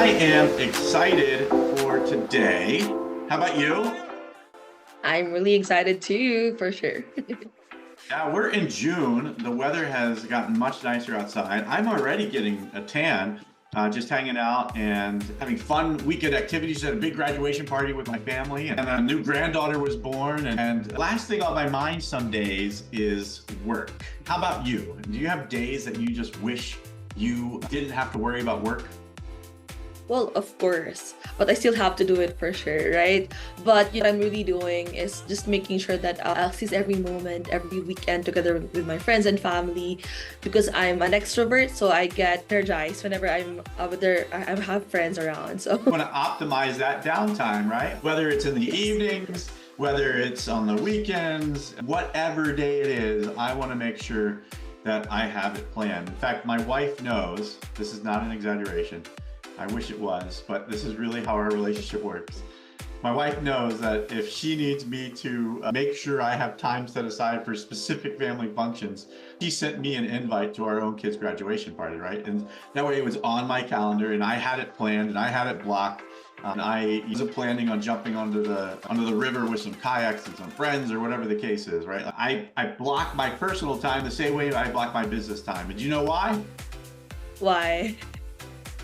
I am excited for today. How about you? I'm really excited too, for sure. Yeah, we're in June. The weather has gotten much nicer outside. I'm already getting a tan, just hanging out and having fun weekend activities. At a big graduation party with my family, and a new granddaughter was born. And last thing on my mind some days is work. How about you? Do you have days that you just wish you didn't have to worry about work? Well, of course, but I still have to do it for sure, right? But what I'm really doing is just making sure that I'll seize every moment, every weekend together with my friends and family, because I'm an extrovert, so I get energized whenever I'm with there. I have friends around, so Want to optimize that downtime, right? Whether it's in the yes. evenings, whether it's on the weekends, whatever day it is, I want to make sure that I have it planned. In fact, my wife knows, this is not an exaggeration. I wish it was, but this is really how our relationship works. My wife knows that if she needs me to make sure I have time set aside for specific family functions, she sent me an invite to our own kids' graduation party, right? And that way it was on my calendar and I had it planned and I had it blocked. And I wasn't planning on jumping onto the river with some kayaks and some friends or whatever the case is, right? I block my personal time the same way I block my business time. And do you know why? Why?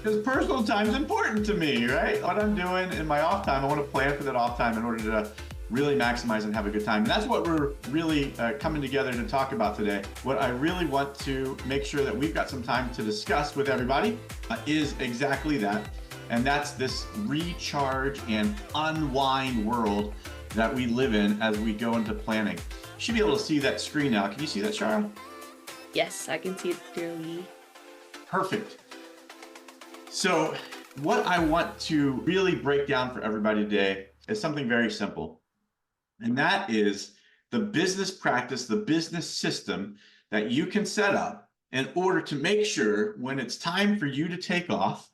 Because personal time is important to me, right? What I'm doing in my off time, I want to plan for that off time in order to really maximize and have a good time. And that's what we're really coming together to talk about today. What I really want to make sure that we've got some time to discuss with everybody is exactly that. And that's this recharge and unwind world that we live in as we go into planning. You should be able to see that screen now. Can you see that, Shara? Yes, I can see it clearly. Perfect. So what I want to really break down for everybody today is something very simple. And that is the business practice, the business system that you can set up in order to make sure when it's time for you to take off,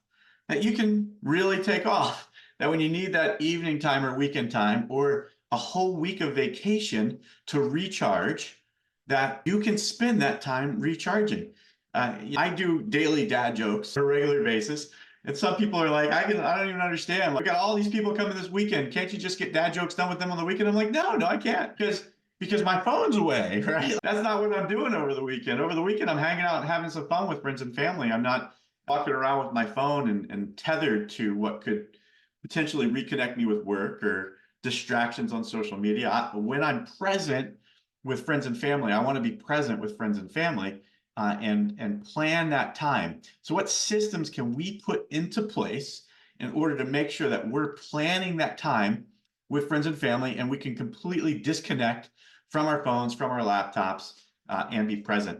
that you can really take off. That when you need that evening time or weekend time or a whole week of vacation to recharge, that you can spend that time recharging. I do daily dad jokes on a regular basis. And some people are like, I don't even understand. Like, I got all these people coming this weekend. Can't you just get dad jokes done with them on the weekend? I'm like, no, I can't. Because my phone's away, right? That's not what I'm doing over the weekend. Over the weekend, I'm hanging out and having some fun with friends and family. I'm not walking around with my phone and tethered to what could potentially reconnect me with work or distractions on social media. When I'm present with friends and family, I want to be present with friends and family and plan that time. So what systems can we put into place in order to make sure that we're planning that time with friends and family and we can completely disconnect from our phones, from our laptops, and be present?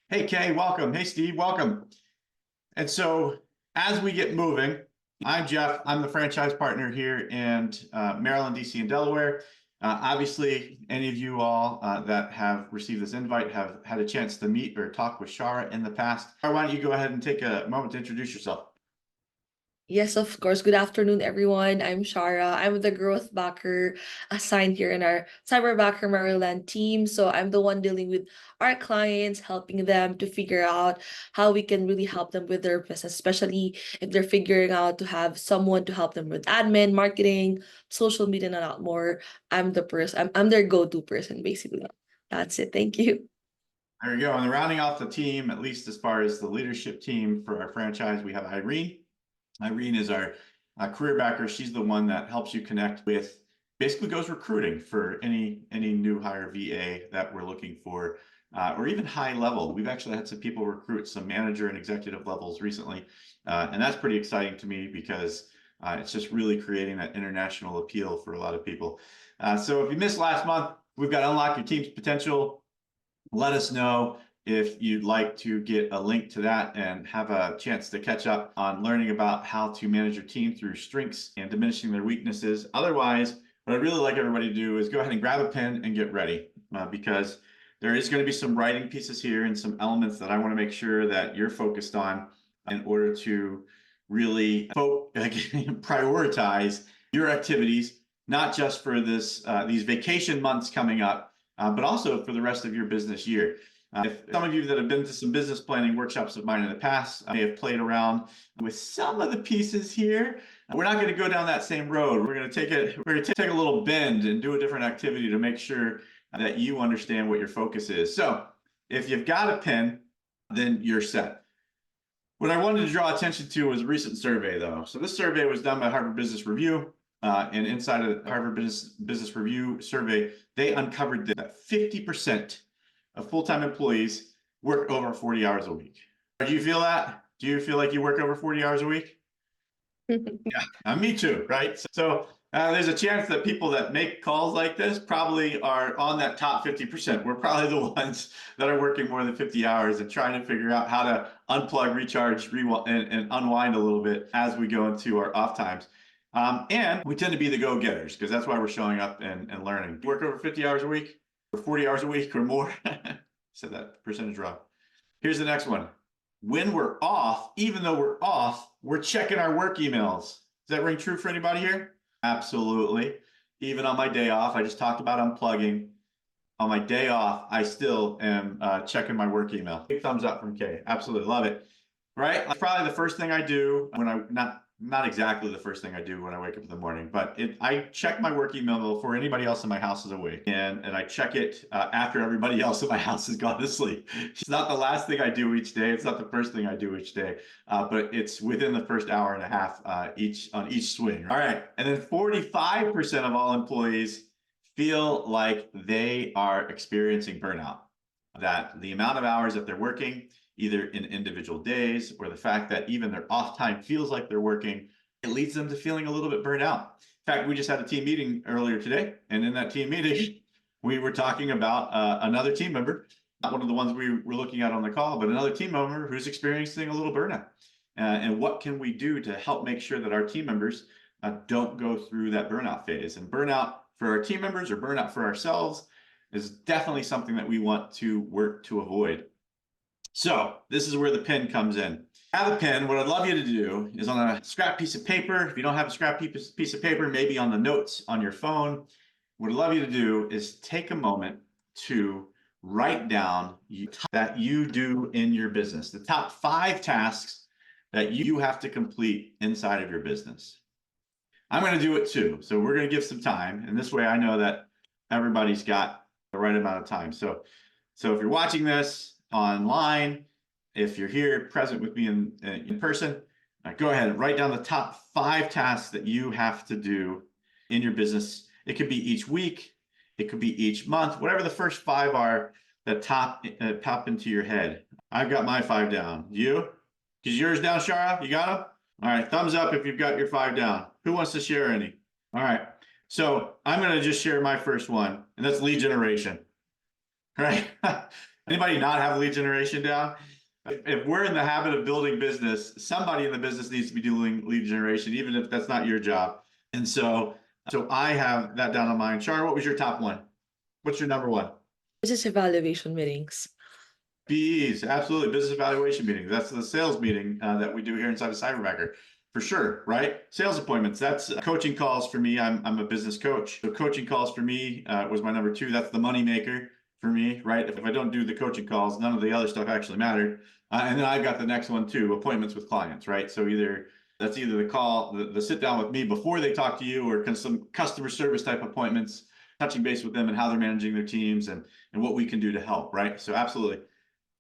Hey, Kay, welcome. Hey, Steve, welcome. And so as we get moving, I'm Jeff. I'm the franchise partner here in Maryland, DC, and Delaware. Obviously, any of you all that have received this invite have had a chance to meet or talk with Shara in the past. Why don't you go ahead and take a moment to introduce yourself? Yes, of course. Good afternoon, everyone. I'm Shara. I'm the growth backer assigned here in our Cyberbacker Maryland team. So I'm the one dealing with our clients, helping them to figure out how we can really help them with their business, especially if they're figuring out to have someone to help them with admin, marketing, social media, and a lot more. I'm the person, I'm their go-to person, basically. That's it. Thank you. There you go. And rounding off the team, at least as far as the leadership team for our franchise, we have Irene. Irene is our career backer. She's the one that helps you connect with, basically goes recruiting for any new hire VA that we're looking for, or even high level. We've actually had some people recruit some manager and executive levels recently, and that's pretty exciting to me because it's just really creating that international appeal for a lot of people. So if you missed last month, we've got Unlock Your Team's Potential. Let us know if you'd like to get a link to that and have a chance to catch up on learning about how to manage your team through strengths and diminishing their weaknesses. Otherwise, what I'd really like everybody to do is go ahead and grab a pen and get ready because there is going to be some writing pieces here and some elements that I want to make sure that you're focused on in order to really prioritize your activities, not just for these vacation months coming up, but also for the rest of your business year. If some of you that have been to some business planning workshops of mine in the past, I may have played around with some of the pieces here. We're not going to go down that same road. We're going to take a little bend and do a different activity to make sure that you understand what your focus is. So if you've got a pen, then you're set. What I wanted to draw attention to was a recent survey, though. So this survey was done by Harvard Business Review. And inside of the Harvard Business Review survey, they uncovered that 50% of full-time employees work over 40 hours a week. Do you feel that? Do you feel like you work over 40 hours a week? Yeah, me too, right? So there's a chance that people that make calls like this probably are on that top 50%. We're probably the ones that are working more than 50 hours and trying to figure out how to unplug, recharge, and unwind a little bit as we go into our off times. And we tend to be the go-getters because that's why we're showing up and learning. You work over 50 hours a week or 40 hours a week or more? Said that percentage wrong. Here's the next one. When we're off, even though we're off, we're checking our work emails. Does that ring true for anybody here? Absolutely. Even on my day off, I just talked about unplugging. On my day off, I still am checking my work email. Big thumbs up from Kay. Absolutely love it. Right? That's probably the first thing I do when not exactly the first thing I do when I wake up in the morning, but I check my work email before anybody else in my house is awake, and I check it after everybody else in my house has gone to sleep. It's not the last thing I do each day. It's not the first thing I do each day, but it's within the first hour and a half on each swing. All right, and then 45% of all employees feel like they are experiencing burnout. That the amount of hours that they're working, either in individual days or the fact that even their off time feels like they're working, it leads them to feeling a little bit burned out. In fact, we just had a team meeting earlier today, and in that team meeting, we were talking about another team member, not one of the ones we were looking at on the call, but another team member who's experiencing a little burnout. And what can we do to help make sure that our team members don't go through that burnout phase? And burnout for our team members or burnout for ourselves is definitely something that we want to work to avoid. So this is where the pen comes in. Have a pen. What I'd love you to do is on a scrap piece of paper. If you don't have a scrap piece of paper, maybe on the notes on your phone. What I'd love you to do is take a moment to write down that you do in your business, the top 5 tasks that you have to complete inside of your business. I'm going to do it too. So we're going to give some time. And this way I know that everybody's got the right amount of time. So if you're watching this online, if you're here present with me in person, go ahead and write down the top 5 tasks that you have to do in your business. It could be each week, it could be each month, whatever the first 5 are that pop into your head. I've got my 5 down. You? Is yours down, Shara? You got them? All right, thumbs up if you've got your 5 down. Who wants to share any? All right, so I'm going to just share my first one, and that's lead generation. Right? Anybody not have lead generation down? If we're in the habit of building business, somebody in the business needs to be doing lead generation, even if that's not your job. And so I have that down on mine. Char, what was your top one? What's your number 1? Business evaluation meetings. BEs, absolutely. Business evaluation meetings. That's the sales meeting that we do here inside of Cyberbacker. For sure, right? Sales appointments. That's coaching calls for me. I'm a business coach. So coaching calls for me was my number 2. That's the money maker for me, right? If I don't do the coaching calls, none of the other stuff actually mattered. And then I've got the next one too, appointments with clients, right? So that's either the call, the sit down with me before they talk to you, or some customer service type appointments, touching base with them and how they're managing their teams and what we can do to help, right? So absolutely.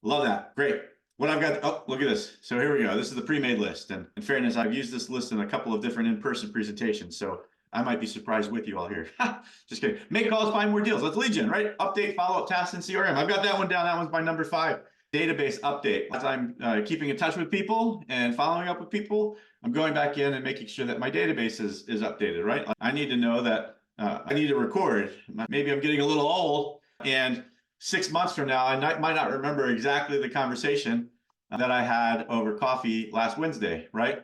Love that. Great. What I've got, oh, look at this. So here we go. This is the pre-made list. And in fairness, I've used this list in a couple of different in-person presentations. So I might be surprised with you all here. Just kidding. Make calls, find more deals. Let's lead gen, right? Update, follow-up tasks in CRM. I've got that one down. That one's my number 5. Database update. As I'm keeping in touch with people and following up with people, I'm going back in and making sure that my database is updated, right? I need to know that I need to record. Maybe I'm getting a little old, and 6 months from now, I might not remember exactly the conversation that I had over coffee last Wednesday, right?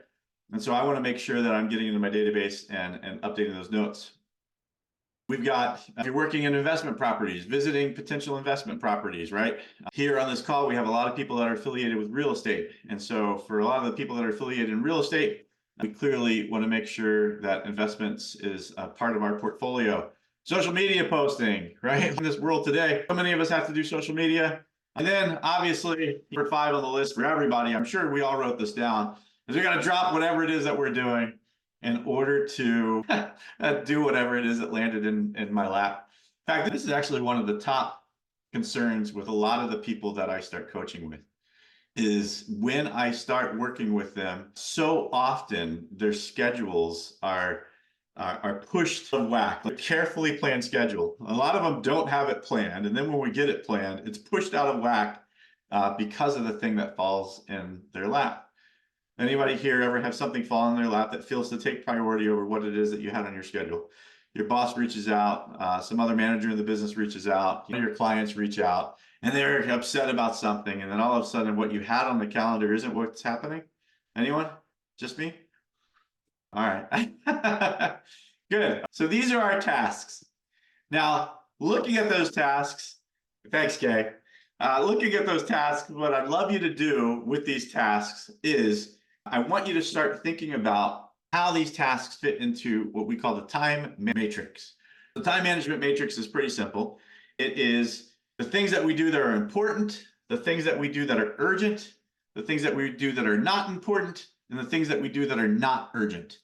And so I want to make sure that I'm getting into my database and updating those notes. We've got, if you're working in investment properties, visiting potential investment properties, right? Here on this call, we have a lot of people that are affiliated with real estate. And so for a lot of the people that are affiliated in real estate, we clearly want to make sure that investments is a part of our portfolio. Social media posting, right? In this world today, so many of us have to do social media. And then obviously, number 5 on the list for everybody, I'm sure we all wrote this down, is we got to drop whatever it is that we're doing in order to do whatever it is that landed in my lap. In fact, this is actually one of the top concerns with a lot of the people that I start coaching with, is when I start working with them, so often their schedules are pushed to whack, like carefully planned schedule. A lot of them don't have it planned, and then when we get it planned, it's pushed out of whack because of the thing that falls in their lap. Anybody here ever have something fall in their lap that feels to take priority over what it is that you had on your schedule? Your boss reaches out, some other manager in the business reaches out, your clients reach out, and they're upset about something, and then all of a sudden what you had on the calendar isn't what's happening? Anyone? Just me? All right. Good. So these are our tasks. Now, looking at those tasks, thanks, Kay. Looking at those tasks, what I'd love you to do with these tasks is I want you to start thinking about how these tasks fit into what we call the time matrix. The time management matrix is pretty simple. It is the things that we do that are important, the things that we do that are urgent, the things that we do that are not important, and the things that we do that are not urgent.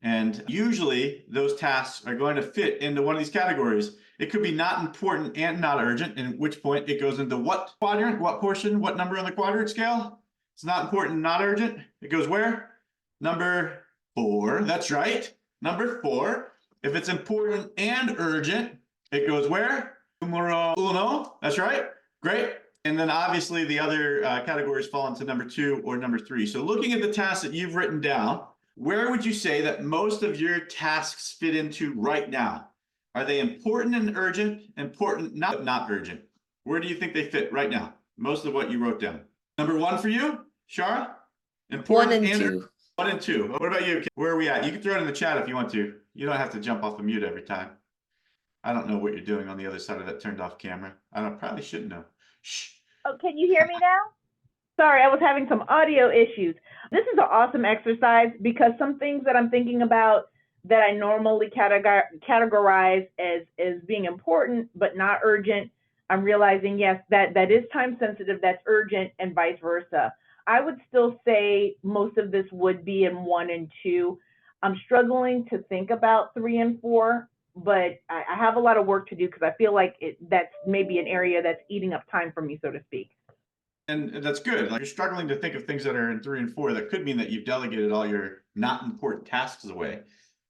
And usually those tasks are going to fit into one of these categories. It could be not important and not urgent, at which point it goes into what quadrant, what portion, what number on the quadrant scale? It's not important, not urgent. It goes where? Number 4. That's right. Number 4. If it's important and urgent, it goes where? Numero 1. That's right. Great. And then obviously the other categories fall into number 2 or number 3. So looking at the tasks that you've written down, where would you say that most of your tasks fit into right now? Are they important and urgent, important, not urgent? Where do you think they fit right now? Most of what you wrote down. Number 1 for you, Shara? Important 1 and 2. 1 and 2. What about you? Where are we at? You can throw it in the chat if you want to. You don't have to jump off the mute every time. I don't know what you're doing on the other side of that turned off camera. Probably shouldn't know. Shh. Oh, can you hear me now? Sorry, I was having some audio issues. This is an awesome exercise because some things that I'm thinking about that I normally categorize as being important but not urgent, I'm realizing, yes, that is time sensitive, that's urgent, and vice versa. I would still say most of this would be in 1 and 2. I'm struggling to think about 3 and 4, but I have a lot of work to do because I feel like that's maybe an area that's eating up time for me, so to speak. And that's good. Like, you're struggling to think of things that are in 3 and 4. That could mean that you've delegated all your not important tasks away,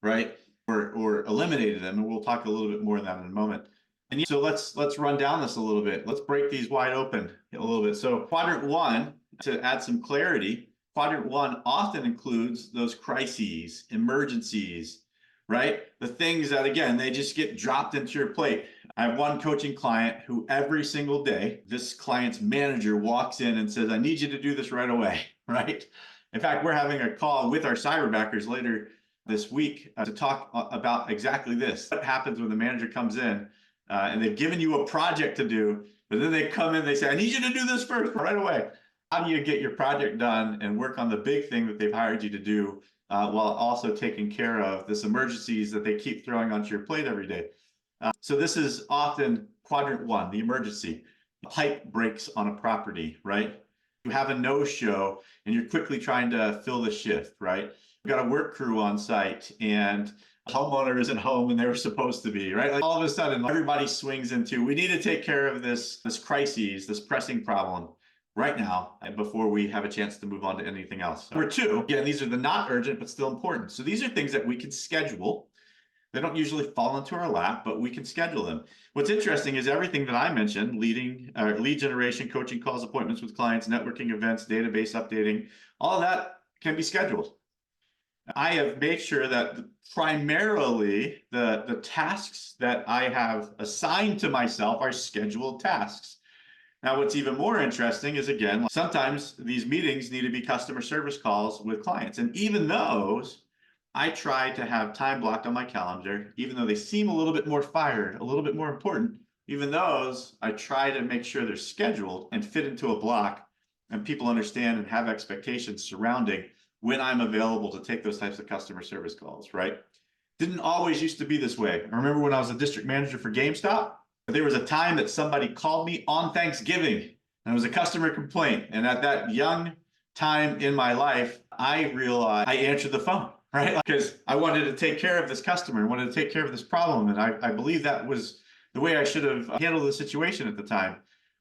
right? Or eliminated them. And we'll talk a little bit more on that in a moment. And so let's run down this a little bit. Let's break these wide open a little bit. So quadrant 1, to add some clarity, quadrant 1 often includes those crises, emergencies, right? The things that, again, they just get dropped into your plate. I have one coaching client who every single day, this client's manager walks in and says, I need you to do this right away, right? In fact, we're having a call with our Cyberbackers later this week to talk about exactly this. What happens when the manager comes in and they've given you a project to do, but then they come in, they say, I need you to do this first right away. How do you get your project done and work on the big thing that they've hired you to do while also taking care of this emergencies that they keep throwing onto your plate every day? So this is often quadrant 1, the emergency. A pipe breaks on a property, right? You have a no-show and you're quickly trying to fill the shift, right? You've got a work crew on site and a homeowner isn't home and they were supposed to be, right? Like all of a sudden, everybody swings into, we need to take care of this crisis, this pressing problem right now and before we have a chance to move on to anything else. Number 2, again, these are the not urgent but still important. So these are things that we can schedule. They don't usually fall into our lap, but we can schedule them. What's interesting is everything that I mentioned, lead generation, coaching calls, appointments with clients, networking events, database updating, all of that can be scheduled. I have made sure that primarily the tasks that I have assigned to myself are scheduled tasks. Now, what's even more interesting is, again, sometimes these meetings need to be customer service calls with clients. And even those, I try to have time blocked on my calendar, even though they seem a little bit more fired, a little bit more important. Even those, I try to make sure they're scheduled and fit into a block and people understand and have expectations surrounding when I'm available to take those types of customer service calls, right? Didn't always used to be this way. I remember when I was a district manager for GameStop, there was a time that somebody called me on Thanksgiving And it was a customer complaint. And at that young time in my life, I realized I answered the phone, right? Because I wanted to take care of this customer, wanted to take care of this problem. And I believe that was the way I should have handled the situation at the time.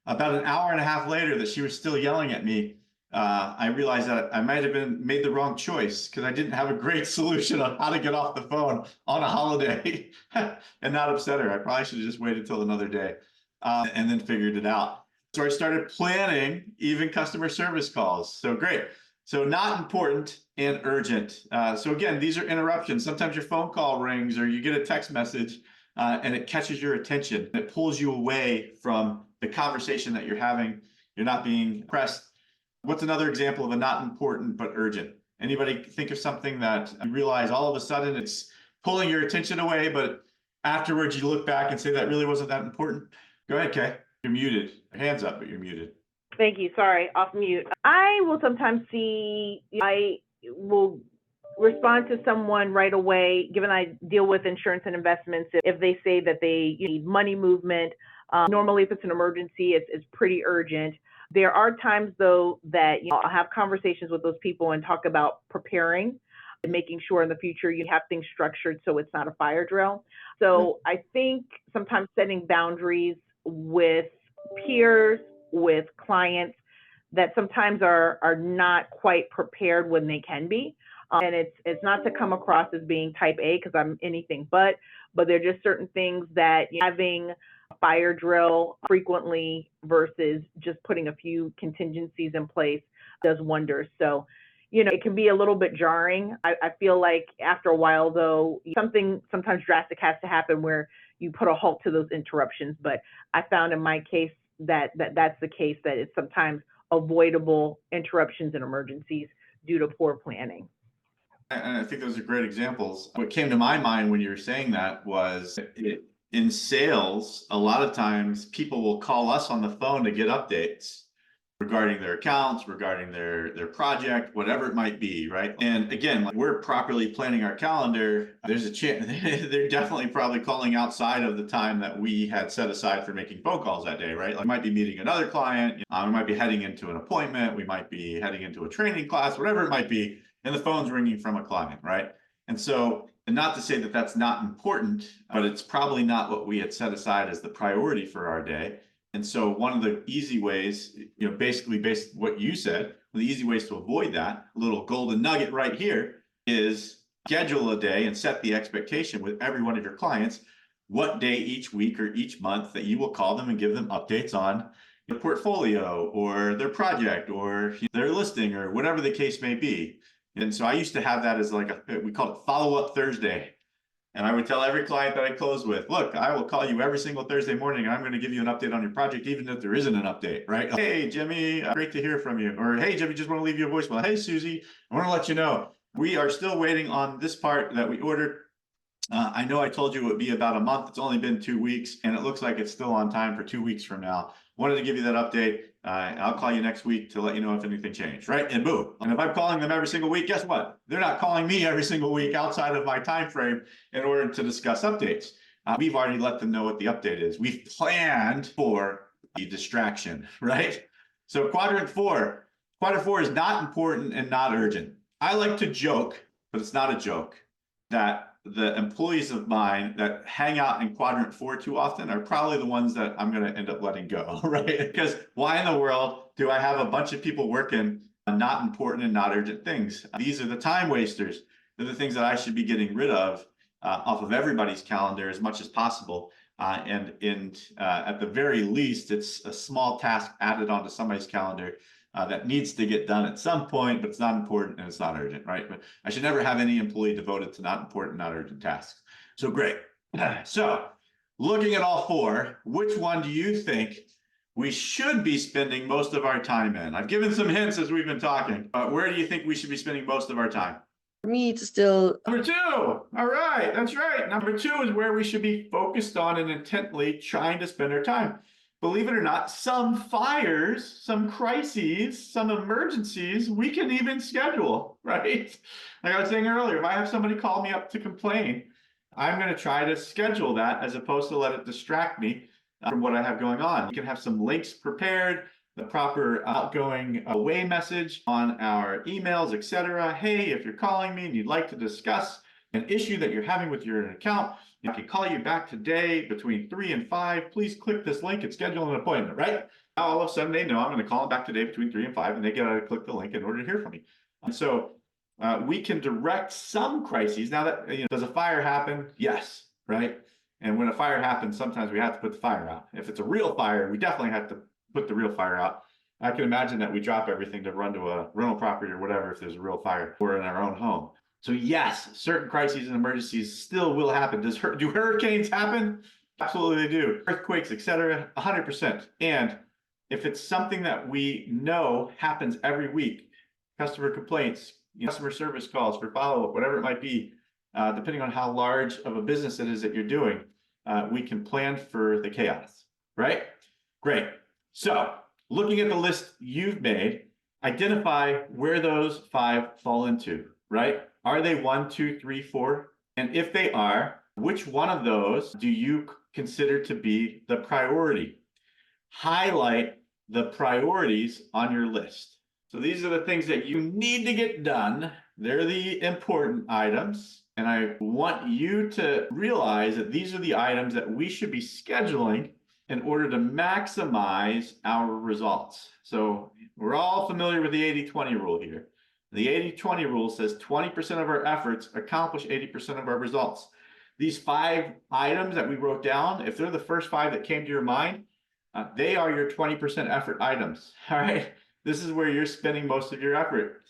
About an hour and a half later that she was still yelling at me, I realized that I might have made the wrong choice because I didn't have a great solution on how to get off the phone on a holiday and not upset her. I probably should have just waited till another day and then figured it out. So I started planning even customer service calls. So great. So not important and urgent. So again, these are interruptions. Sometimes your phone call rings or you get a text message and it catches your attention. It pulls you away from the conversation that you're having. You're not being pressed. What's another example of a not important but urgent? Anybody think of something that you realize all of a sudden it's pulling your attention away, but afterwards you look back and say that really wasn't that important? Go ahead, Kay. You're muted. Hands up, but you're muted. Thank you. Sorry, off mute. I will sometimes I will respond to someone right away, given I deal with insurance and investments. If they say that they need money movement, normally if it's an emergency, it's pretty urgent. There are times though that I'll have conversations with those people and talk about preparing and making sure in the future you have things structured so it's not a fire drill. So I think sometimes setting boundaries with peers, with clients that sometimes are not quite prepared when they can be. And it's not to come across as being type A because I'm anything but there are just certain things that having a fire drill frequently versus just putting a few contingencies in place does wonders. So, it can be a little bit jarring. I feel like after a while though, something sometimes drastic has to happen where you put a halt to those interruptions. But I found in my case that's the case, that it's sometimes avoidable interruptions and emergencies due to poor planning. And I think those are great examples. What came to my mind when you were saying that was in sales, a lot of times people will call us on the phone to get updates regarding their accounts, regarding their project, whatever it might be, right? And again, we're properly planning our calendar. There's a chance they're definitely probably calling outside of the time that we had set aside for making phone calls that day, right? Like we might be meeting another client, we might be heading into an appointment, we might be heading into a training class, whatever it might be, and the phone's ringing from a client, right? And so, and not to say that that's not important, but it's probably not what we had set aside as the priority for our day. And so one of the easy ways, basically based on what you said, one of the easy ways to avoid that, a little golden nugget right here, is schedule a day and set the expectation with every one of your clients, what day each week or each month that you will call them and give them updates on their portfolio or their project or their listing or whatever the case may be. And so I used to have that as we call it follow-up Thursday. And I would tell every client that I close with, look, I will call you every single Thursday morning and I'm going to give you an update on your project, even if there isn't an update, right? Hey, Jimmy, great to hear from you. Or, hey, Jimmy, just want to leave you a voicemail. Hey, Susie, I want to let you know, we are still waiting on this part that we ordered. I know I told you it would be about a month. It's only been 2 weeks and it looks like it's still on time for 2 weeks from now. Wanted to give you that update. I'll call you next week to let you know if anything changed, right? And boom. And if I'm calling them every single week, guess what? They're not calling me every single week outside of my time frame in order to discuss updates. We've already let them know what the update is. We've planned for the distraction, right? So quadrant four is not important and not urgent. I like to joke, but it's not a joke, that the employees of mine that hang out in quadrant 4 too often are probably the ones that I'm going to end up letting go, right? Because why in the world do I have a bunch of people working on not important and not urgent things? These are the time wasters. They're the things that I should be getting rid of off of everybody's calendar as much as possible. And at the very least, it's a small task added onto somebody's calendar that needs to get done at some point, but it's not important and it's not urgent, right? But I should never have any employee devoted to not important, not urgent tasks. So great. So looking at all four, which one do you think we should be spending most of our time in? I've given some hints as we've been talking, but where do you think we should be spending most of our time? For me, it's still Number 2. All right, that's right. Number 2 is where we should be focused on and intently trying to spend our time. Believe it or not, some fires, some crises, some emergencies, we can even schedule, right? Like I was saying earlier, if I have somebody call me up to complain, I'm going to try to schedule that as opposed to let it distract me from what I have going on. You can have some links prepared, the proper outgoing away message on our emails, etc. Hey, if you're calling me and you'd like to discuss an issue that you're having with your account, I can call you back today between 3 and 5. Please click this link and schedule an appointment, right? Now all of a sudden they know I'm going to call them back today between 3 and 5, and they got to click the link in order to hear from me. And so we can direct some crises. Now that, does a fire happen? Yes, right? And when a fire happens, sometimes we have to put the fire out. If it's a real fire, we definitely have to put the real fire out. I can imagine that we drop everything to run to a rental property or whatever if there's a real fire, or in our own home. So yes, certain crises and emergencies still will happen. Do hurricanes happen? Absolutely they do. Earthquakes, etc., 100%. And if it's something that we know happens every week, customer complaints, customer service calls for follow-up, whatever it might be, depending on how large of a business it is that you're doing, we can plan for the chaos, right? Great. So looking at the list you've made, identify where those 5 fall into, right? Are they 1, 2, 3, 4? And if they are, which one of those do you consider to be the priority? Highlight the priorities on your list. So these are the things that you need to get done. They're the important items. And I want you to realize that these are the items that we should be scheduling in order to maximize our results. So we're all familiar with the 80-20 rule here. The 80-20 rule says 20% of our efforts accomplish 80% of our results. These 5 items that we wrote down, if they're the first 5 that came to your mind, they are your 20% effort items. All right. This is where you're spending most of your effort.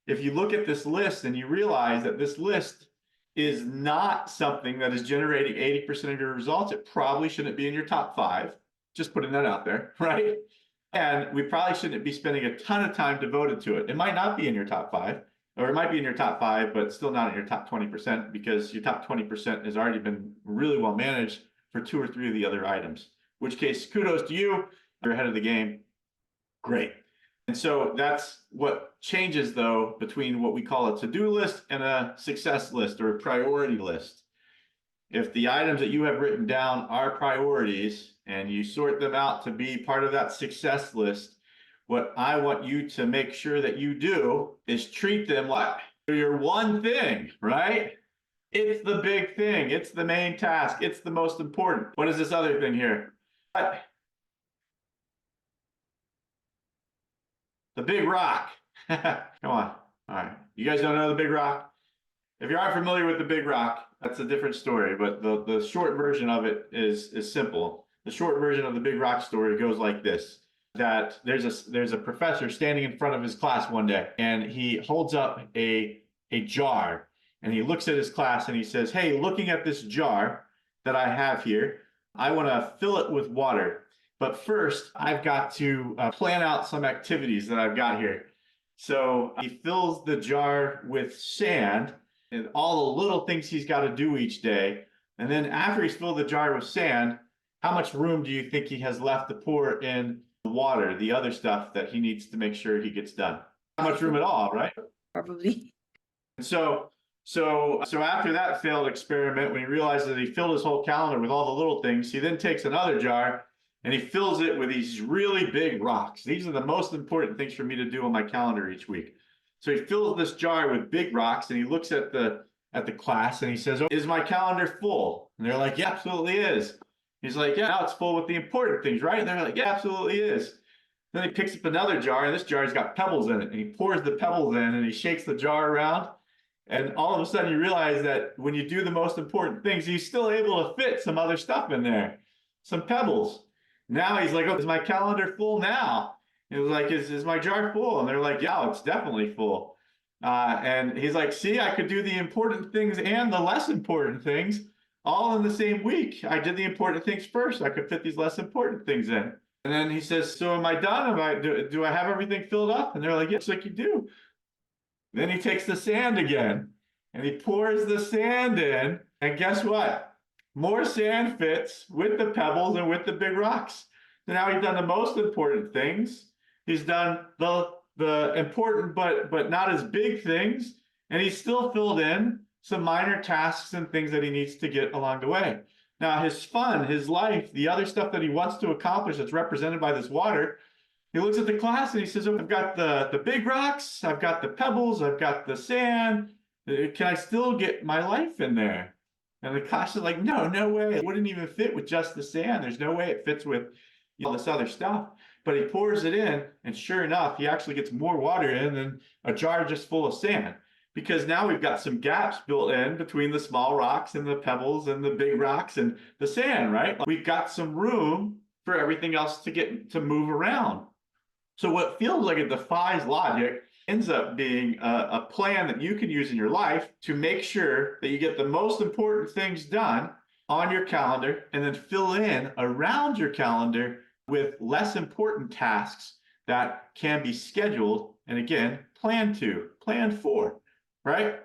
If you look at this list and you realize that this list is not something that is generating 80% of your results, it probably shouldn't be in your top 5. Just putting that out there, right? And we probably shouldn't be spending a ton of time devoted to it. It might not be in your top 5, or it might be in your top 5, but still not in your top 20%, because your top 20% has already been really well managed for 2 or 3 of the other items. In which case, kudos to you. You're ahead of the game. Great. And so that's what changes, though, between what we call a to-do list and a success list or a priority list. If the items that you have written down are priorities and you sort them out to be part of that success list, what I want you to make sure that you do is treat them like your one thing, right? It's the big thing. It's the main task. It's the most important. What is this other thing here? The big rock. Come on. All right. You guys don't know the big rock? If you aren't familiar with the big rock, that's a different story. But the short version of it is simple. The short version of the big rock story goes like this: that there's a professor standing in front of his class one day, and he holds up a jar, and he looks at his class and he says, "Hey, looking at this jar that I have here, I want to fill it with water. But first, I've got to plan out some activities that I've got here." So he fills the jar with sand and all the little things he's got to do each day. And then after he's filled the jar with sand, how much room do you think he has left to pour in the water, the other stuff that he needs to make sure he gets done? Not much room at all, right? Probably. So after that failed experiment, when he realizes that he filled his whole calendar with all the little things, he then takes another jar and he fills it with these really big rocks. These are the most important things for me to do on my calendar each week. So he fills this jar with big rocks and he looks at the class and he says, "Oh, is my calendar full?" And they're like, "Yeah, absolutely is." He's like, "Yeah, now it's full with the important things, right?" And they're like, "Yeah, absolutely is." Then he picks up another jar, and this jar's got pebbles in it, and he pours the pebbles in and he shakes the jar around. And all of a sudden you realize that when you do the most important things, he's still able to fit some other stuff in there, some pebbles. Now he's like, "Oh, is my calendar full now?" It was like, is my jar full? And they're like, "Yeah, it's definitely full." And he's like, "See, I could do the important things and the less important things all in the same week. I did the important things first. I could fit these less important things in." And then he says, "So am I done? Do I have everything filled up?" And they're like, "Yes, like you do." Then he takes the sand again and he pours the sand in. And guess what? More sand fits with the pebbles and with the big rocks. So now he's done the most important things. He's done the important but not as big things. And he's still filled in some minor tasks and things that he needs to get along the way. Now his fun, his life, the other stuff that he wants to accomplish that's represented by this water, He looks at the class and he says, oh, I've got the big rocks, I've got the pebbles, I've got the sand. Can I still get my life in there? And the class is like, no way. It wouldn't even fit with just the sand. There's no way it fits with all this other stuff. But he pours it in, and sure enough, he actually gets more water in than a jar just full of sand. Because now we've got some gaps built in between the small rocks and the pebbles and the big rocks and the sand, right? We've got some room for everything else to move around. So what feels like it defies logic ends up being a plan that you can use in your life to make sure that you get the most important things done on your calendar, and then fill in around your calendar with less important tasks that can be scheduled and, again, planned for, right?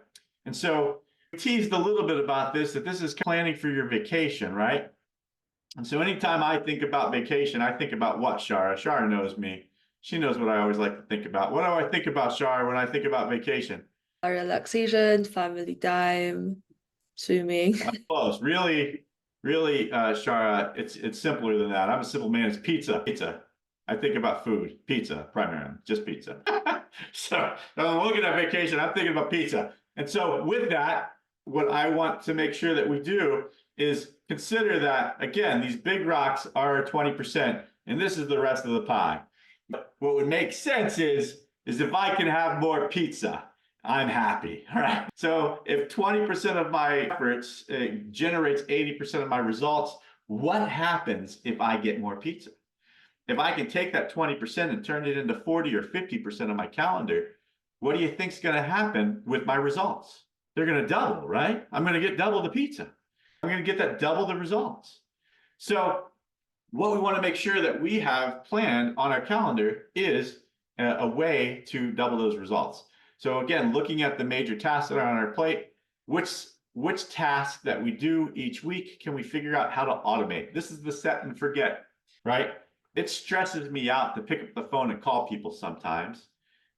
And so we teased a little bit about this, that this is planning for your vacation, right? And so anytime I think about vacation, I think about what, Shara? Shara knows me. She knows what I always like to think about. What do I think about, Shara, when I think about vacation? Relaxation, family time, swimming. Close. Really, Shara, it's simpler than that. I'm a simple man. It's pizza. I think about food. Pizza, primarily. Just pizza. So when I'm looking at vacation, I'm thinking about pizza. And so with that, what I want to make sure that we do is consider that, again, these big rocks are 20%, and this is the rest of the pie. What would make sense is if I can have more pizza, I'm happy, right? So if 20% of my efforts generates 80% of my results, what happens if I get more pizza? If I can take that 20% and turn it into 40 or 50% of my calendar, what do you think is going to happen with my results? They're going to double, right? I'm going to get double the pizza. I'm going to get that double the results. So what we want to make sure that we have planned on our calendar is a way to double those results. So again, looking at the major tasks that are on our plate, which task that we do each week can we figure out how to automate? This is the set and forget, right? It stresses me out to pick up the phone and call people sometimes.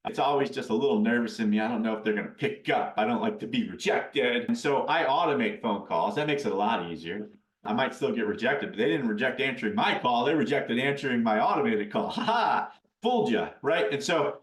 It's always just a little nervous in me. I don't know if they're going to pick up. I don't like to be rejected. And so I automate phone calls. That makes it a lot easier. I might still get rejected, but they didn't reject answering my call. They rejected answering my automated call. Ha! Fooled you, right? And so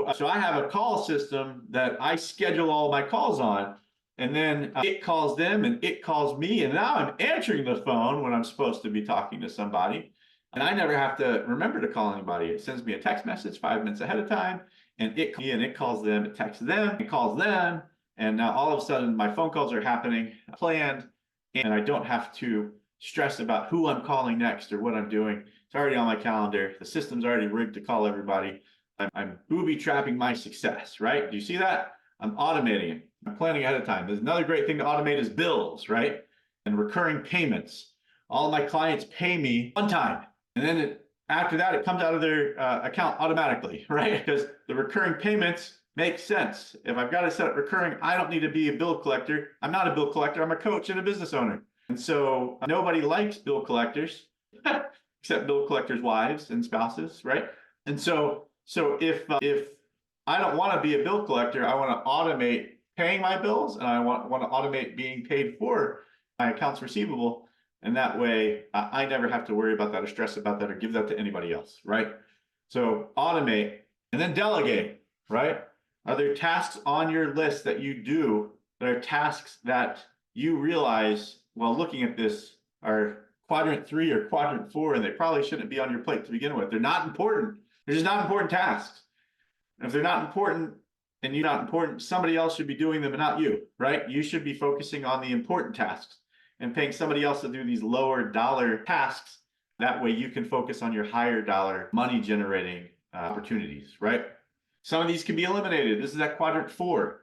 I have a call system that I schedule all my calls on, and then it calls them and it calls me, and now I'm answering the phone when I'm supposed to be talking to somebody, and I never have to remember to call anybody. It sends me a text message 5 minutes ahead of time, and it calls them, it texts them, it calls them, and now all of a sudden my phone calls are happening planned. And I don't have to stress about who I'm calling next or what I'm doing. It's already on my calendar. The system's already rigged to call everybody. I'm booby trapping my success, right? Do you see that? I'm automating it. I'm planning ahead of time. There's another great thing to automate is bills, right? And recurring payments. All my clients pay me one time. And then after that, it comes out of their account automatically, right? Because the recurring payments make sense. If I've got to set up recurring, I don't need to be a bill collector. I'm not a bill collector. I'm a coach and a business owner. And so nobody likes bill collectors, except bill collectors' wives and spouses, right? And so if I don't want to be a bill collector, I want to automate paying my bills, and I want to automate being paid for my accounts receivable. And that way, I never have to worry about that or stress about that or give that to anybody else, right? So automate and then delegate, right? Are there tasks on your list that you do that are tasks that you realize while looking at this are quadrant 3 or quadrant 4, and they probably shouldn't be on your plate to begin with? They're not important. They're just not important tasks. And if they're not important and you're not important, somebody else should be doing them and not you, right? You should be focusing on the important tasks and paying somebody else to do these lower dollar tasks. That way you can focus on your higher dollar money generating opportunities, right? Some of these can be eliminated. This is at quadrant 4.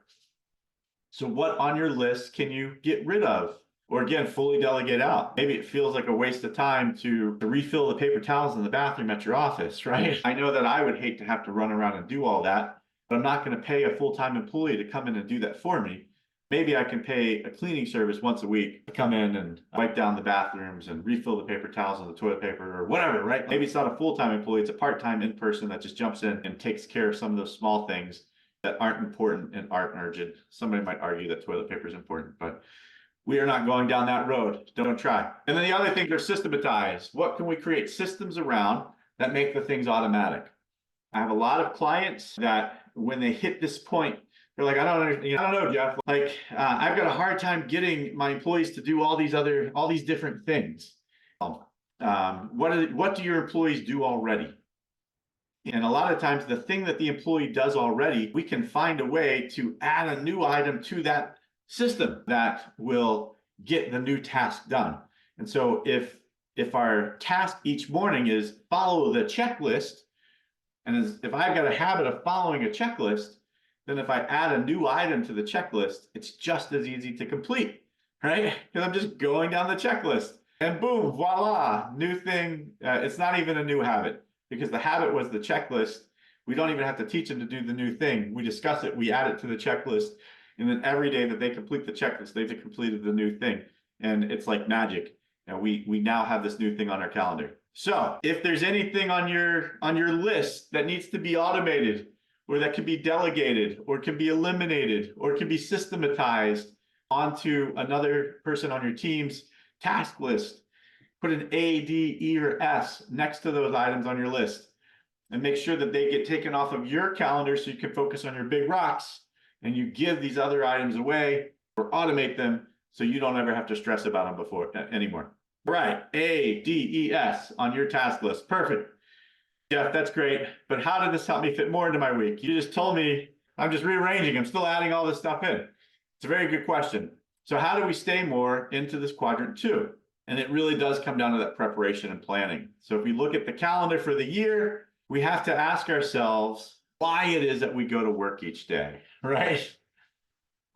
So what on your list can you get rid of? Or again, fully delegate out? Maybe it feels like a waste of time to refill the paper towels in the bathroom at your office, right? I know that I would hate to have to run around and do all that, but I'm not going to pay a full-time employee to come in and do that for me. Maybe I can pay a cleaning service once a week to come in and wipe down the bathrooms and refill the paper towels and the toilet paper or whatever, right? Maybe it's not a full-time employee, it's a part-time in-person that just jumps in and takes care of some of those small things that aren't important and aren't urgent. Somebody might argue that toilet paper is important, but we are not going down that road. Don't try. And then the other things are systematized. What can we create systems around that make the things automatic. I have a lot of clients that when they hit this point, they're like, I don't know, Jeff. Like, I've got a hard time getting my employees to do all these different things. What do your employees do already? And a lot of times the thing that the employee does already, we can find a way to add a new item to that system that will get the new task done. And so if our task each morning is follow the checklist, and if I've got a habit of following a checklist, then if I add a new item to the checklist, it's just as easy to complete, right? Because I'm just going down the checklist and boom, voila, new thing. It's not even a new habit because the habit was the checklist. We don't even have to teach them to do the new thing. We discuss it, we add it to the checklist, and then every day that they complete the checklist, they've completed the new thing. And it's like magic. And we now have this new thing on our calendar. So if there's anything on your list that needs to be automated, or that can be delegated, or can be eliminated, or can be systematized onto another person on your team's task list, put an A, D, E, or S next to those items on your list, and make sure that they get taken off of your calendar so you can focus on your big rocks, and you give these other items away or automate them so you don't ever have to stress about them anymore. Right, A, D, E, S on your task list. Perfect. Jeff, that's great. But how did this help me fit more into my week? You just told me I'm just rearranging. I'm still adding all this stuff in. It's a very good question. So how do we stay more into this quadrant 2? And it really does come down to that preparation and planning. So if we look at the calendar for the year, we have to ask ourselves why it is that we go to work each day, right?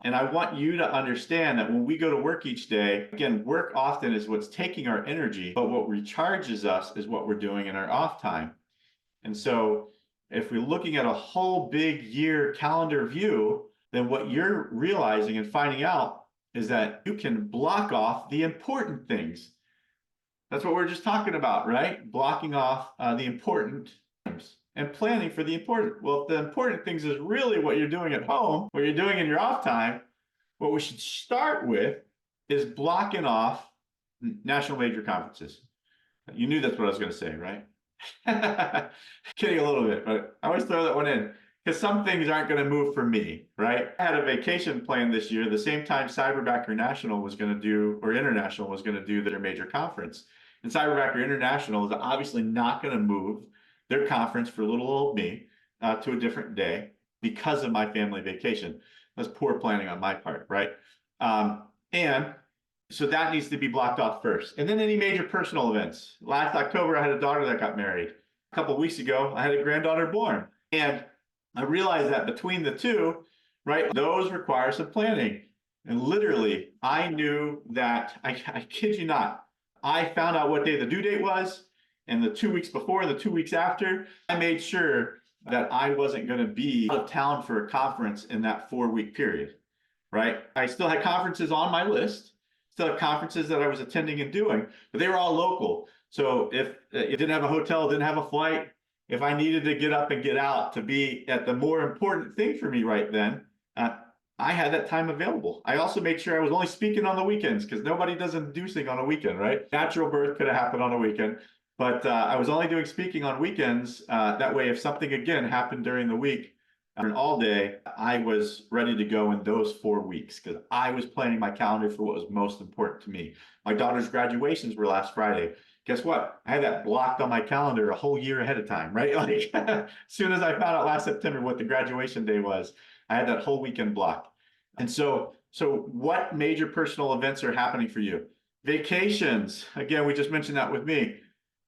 And I want you to understand that when we go to work each day, again, work often is what's taking our energy, but what recharges us is what we're doing in our off time. And so if we're looking at a whole big year calendar view, then what you're realizing and finding out is that you can block off the important things. That's what we're just talking about, right? Blocking off the important things and planning for the important. Well, if the important things is really what you're doing at home, what you're doing in your off time, what we should start with is blocking off national major conferences. You knew that's what I was going to say, right? Kidding a little bit, but I always throw that one in because some things aren't going to move for me, right? I had a vacation planned this year, the same time Cyberbacker National was going to do, or International was going to do their major conference. And Cyberbacker International is obviously not going to move their conference for little old me to a different day because of my family vacation. That's poor planning on my part, right? And so that needs to be blocked off first. And then any major personal events. Last October, I had a daughter that got married. A couple of weeks ago, I had a granddaughter born. And I realized that between the two, right, those require some planning. And literally, I knew that, I kid you not, I found out what day the due date was. And the 2 weeks before and the 2 weeks after, I made sure that I wasn't going to be out of town for a conference in that 4-week period, right? I still had conferences on my list, still had conferences that I was attending and doing, but they were all local. So if it didn't have a hotel, didn't have a flight, if I needed to get up and get out to be at the more important thing for me right then, I had that time available. I also made sure I was only speaking on the weekends because nobody does inducing on a weekend, right? Natural birth could have happened on a weekend. But I was only doing speaking on weekends. That way, if something again happened during the week, all day, I was ready to go in those 4 weeks because I was planning my calendar for what was most important to me. My daughter's graduations were last Friday. Guess what? I had that blocked on my calendar a whole year ahead of time, right? Like as soon as I found out last September what the graduation day was, I had that whole weekend blocked. And so what major personal events are happening for you? Vacations. Again, we just mentioned that with me.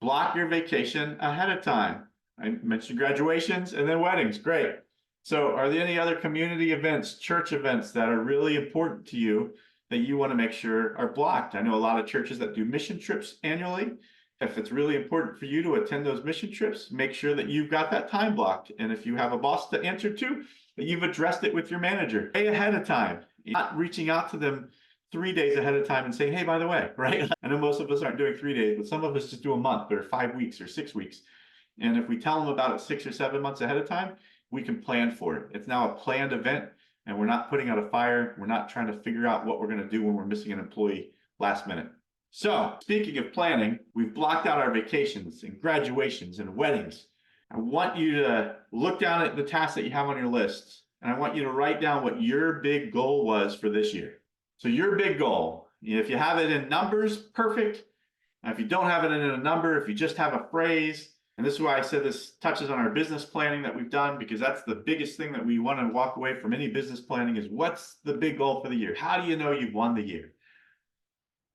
Block your vacation ahead of time. I mentioned graduations and then weddings. Great. So are there any other community events, church events that are really important to you that you want to make sure are blocked? I know a lot of churches that do mission trips annually. If it's really important for you to attend those mission trips, make sure that you've got that time blocked. And if you have a boss to answer to, that you've addressed it with your manager way ahead of time. Not reaching out to them 3 days ahead of time and saying, hey, by the way, right? I know most of us aren't doing 3 days, but some of us just do a month or 5 weeks or 6 weeks. And if we tell them about it 6 or 7 months ahead of time, we can plan for it. It's now a planned event and we're not putting out a fire. We're not trying to figure out what we're going to do when we're missing an employee last minute. So speaking of planning, we've blocked out our vacations and graduations and weddings. I want you to look down at the tasks that you have on your list, and I want you to write down what your big goal was for this year. So your big goal, if you have it in numbers, perfect. And if you don't have it in a number, if you just have a phrase, and this is why I said this touches on our business planning that we've done, because that's the biggest thing that we want to walk away from any business planning is what's the big goal for the year? How do you know you've won the year?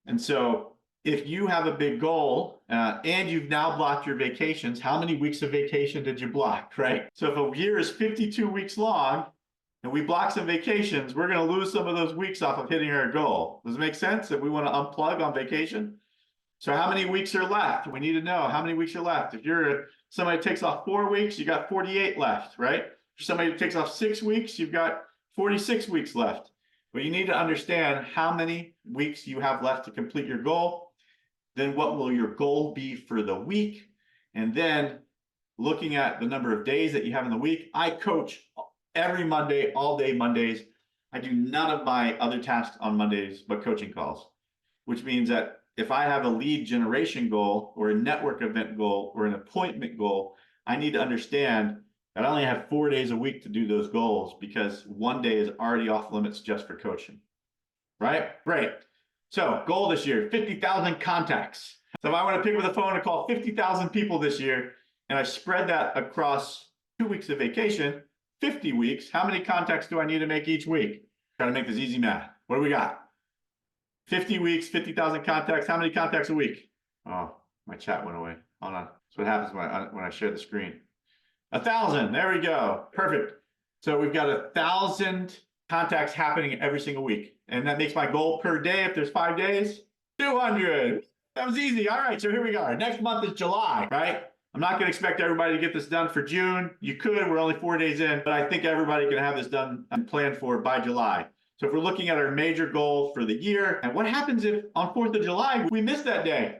And so if you have a big goal and you've now blocked your vacations, how many weeks of vacation did you block, right? So if a year is 52 weeks long and we block some vacations, we're going to lose some of those weeks off of hitting our goal. Does it make sense if we want to unplug on vacation? So how many weeks are left? We need to know how many weeks are left. If you're somebody takes off 4 weeks, you got 48 left, right? If somebody who takes off 6 weeks, you've got 46 weeks left. But you need to understand how many weeks you have left to complete your goal. Then what will your goal be for the week? And then looking at the number of days that you have in the week. I coach every Monday, all day Mondays. I do none of my other tasks on Mondays but coaching calls, which means that if I have a lead generation goal or a network event goal or an appointment goal, I need to understand that I only have 4 days a week to do those goals because one day is already off limits just for coaching, right? Great. So goal this year, 50,000 contacts. So if I want to pick up the phone and call 50,000 people this year, and I spread that across 2 weeks of vacation, 50 weeks, how many contacts do I need to make each week? Try to make this easy math. What do we got? 50 weeks, 50,000 contacts. How many contacts a week? Oh, my chat went away. Hold on. That's what happens when I share the screen. 1,000. There we go. Perfect. So we've got 1,000 contacts happening every single week. And that makes my goal per day, if there's 5 days, 200. That was easy. All right. So here we go. Next month is July, right? I'm not going to expect everybody to get this done for June. You could. We're only 4 days in. But I think everybody can have this done and planned for by July. So if we're looking at our major goal for the year, and what happens if on 4th of July, we miss that day?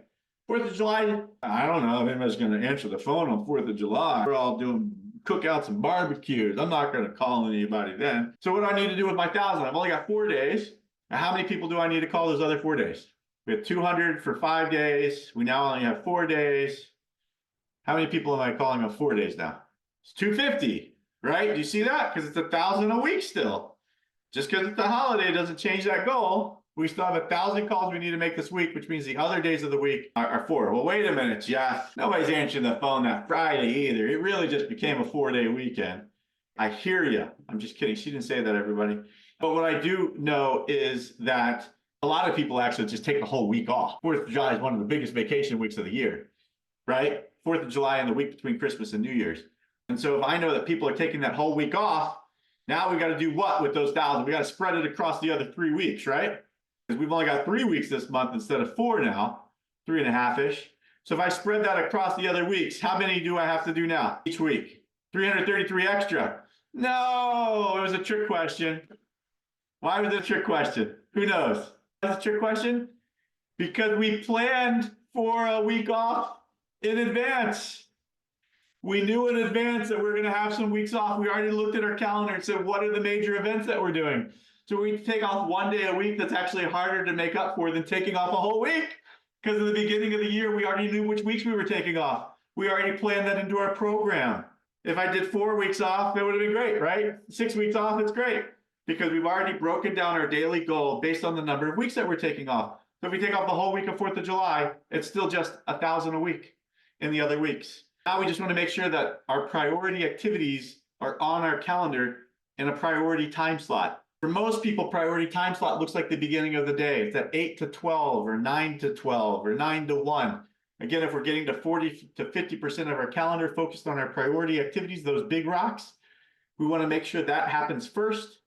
4th of July, I don't know if anybody's going to answer the phone on 4th of July. We're all doing cookouts and barbecues. I'm not going to call anybody then. So what do I need to do with my 1,000? I've only got 4 days. Now, how many people do I need to call those other 4 days? We have 200 for 5 days. We now only have 4 days. How many people am I calling on 4 days now? It's 250, right? Do you see that? Because it's 1,000 a week still. Just because it's a holiday doesn't change that goal. We still have 1,000 calls we need to make this week, which means the other days of the week are 4. Well, wait a minute, Jeff. Nobody's answering the phone that Friday either. It really just became a 4-day weekend. I hear you. I'm just kidding. She didn't say that, everybody. But what I do know is that a lot of people actually just take the whole week off. 4th of July is one of the biggest vacation weeks of the year, right? 4th of July and the week between Christmas and New Year's. And so if I know that people are taking that whole week off, now we got to do what with those 1,000? We got to spread it across the other 3 weeks, right? Because we've only got 3 weeks this month instead of 4 now, 3.5-ish. So if I spread that across the other weeks, how many do I have to do now each week? 333 extra. No, it was a trick question. Why was it a trick question? Who knows? It's a trick question because we planned for a week off in advance. We knew in advance that we we're going to have some weeks off. We already looked at our calendar and said, what are the major events that we're doing? So we take off 1 day a week. That's actually harder to make up for than taking off a whole week. Because at the beginning of the year, we already knew which weeks we were taking off. We already planned that into our program. If I did 4 weeks off, that would have been great, right? 6 weeks off, it's great. Because we've already broken down our daily goal based on the number of weeks that we're taking off. So if we take off the whole week of 4th of July, it's still just 1,000 a week in the other weeks. Now we just want to make sure that our priority activities are on our calendar in a priority time slot. For most people, priority time slot looks like the beginning of the day. It's at 8 to 12 or 9 to 12 or 9 to 1. Again, if we're getting to 40 to 50% of our calendar focused on our priority activities, those big rocks, we want to make sure that happens first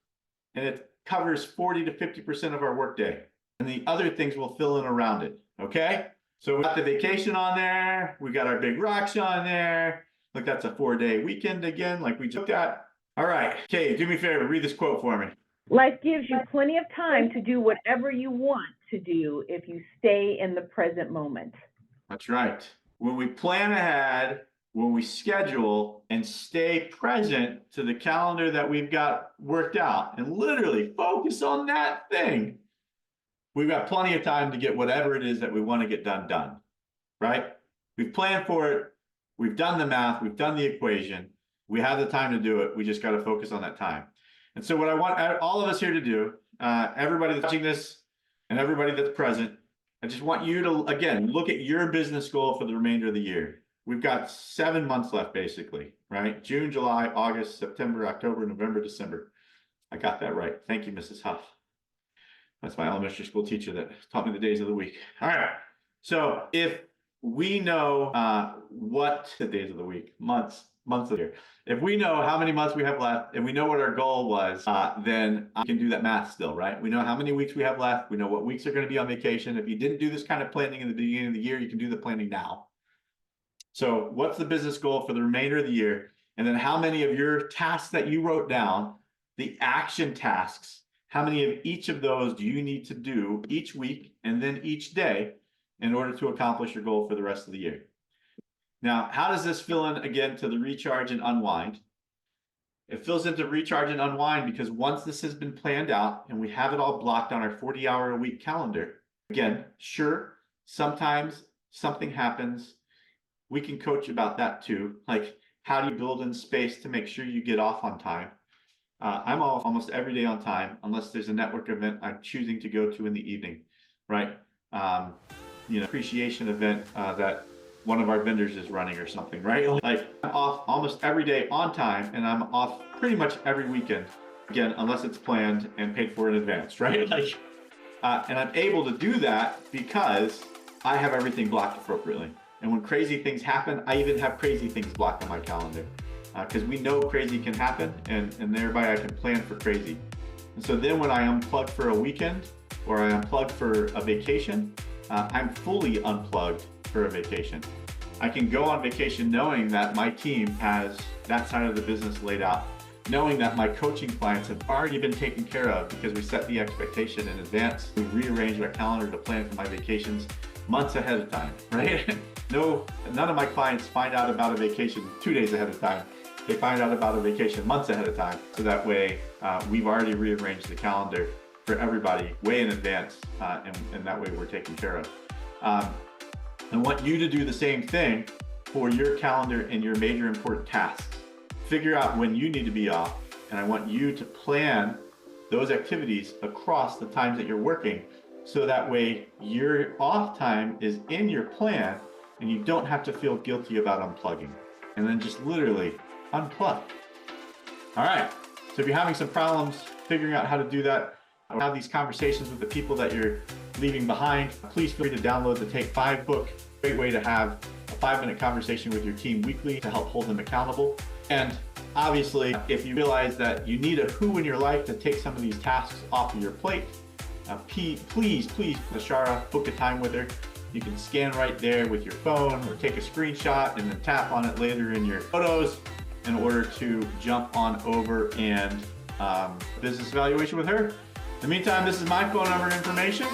and it covers 40 to 50% of our workday. And the other things will fill in around it, okay? So we got the vacation on there. We got our big rocks on there. Look, that's a 4-day weekend again, like we looked at. All right, okay, do me a favor, read this quote for me. Life gives you plenty of time to do whatever you want to do if you stay in the present moment. That's right. When we plan ahead, when we schedule and stay present to the calendar that we've got worked out and literally focus on that thing, we've got plenty of time to get whatever it is that we want to get done, right? We've planned for it. We've done the math. We've done the equation. We have the time to do it. We just got to focus on that time. And so what I want all of us here to do, everybody that's watching this and everybody that's present, I just want you to, again, look at your business goal for the remainder of the year. We've got 7 months left, basically, right? June, July, August, September, October, November, December. I got that right. Thank you, Mrs. Huff. That's my elementary school teacher that taught me the days of the week. All right. So if we know what the days of the week, months of the year, if we know how many months we have left and we know what our goal was, then I can do that math still, right? We know how many weeks we have left. We know what weeks are going to be on vacation. If you didn't do this kind of planning in the beginning of the year, you can do the planning now. So what's the business goal for the remainder of the year? And then how many of your tasks that you wrote down, the action tasks, how many of each of those do you need to do each week and then each day in order to accomplish your goal for the rest of the year? Now, how does this fill in again to the recharge and unwind? It fills into recharge and unwind because once this has been planned out and we have it all blocked on our 40-hour-a-week calendar, again, sure, sometimes something happens. We can coach about that too. Like, how do you build in space to make sure you get off on time? I'm off almost every day on time, unless there's a network event I'm choosing to go to in the evening, right? Appreciation event that one of our vendors is running or something, right? Like, I'm off almost every day on time, and I'm off pretty much every weekend, again, unless it's planned and paid for in advance, right? Like, and I'm able to do that because I have everything blocked appropriately. And when crazy things happen, I even have crazy things blocked on my calendar. Because we know crazy can happen, and thereby I can plan for crazy. And so then when I unplug for a weekend or I unplug for a vacation, I'm fully unplugged for a vacation. I can go on vacation knowing that my team has that side of the business laid out, knowing that my coaching clients have already been taken care of because we set the expectation in advance. We rearranged our calendar to plan for my vacations months ahead of time, right? None of my clients find out about a vacation 2 days ahead of time. They find out about a vacation months ahead of time. So that way we've already rearranged the calendar for everybody way in advance. And that way we're taken care of. I want you to do the same thing for your calendar and your major important tasks. Figure out when you need to be off. And I want you to plan those activities across the times that you're working. So that way your off time is in your plan and you don't have to feel guilty about unplugging. And then just literally unplug. All right. So if you're having some problems figuring out how to do that, or have these conversations with the people that you're leaving behind, please feel free to download the Take 5 book. Great way to have a 5-minute conversation with your team weekly to help hold them accountable. And obviously, if you realize that you need a who in your life to take some of these tasks off of your plate, please, Shara, book a time with her. You can scan right there with your phone or take a screenshot and then tap on it later in your photos in order to jump on over and business evaluation with her. In the meantime, this is my phone number information.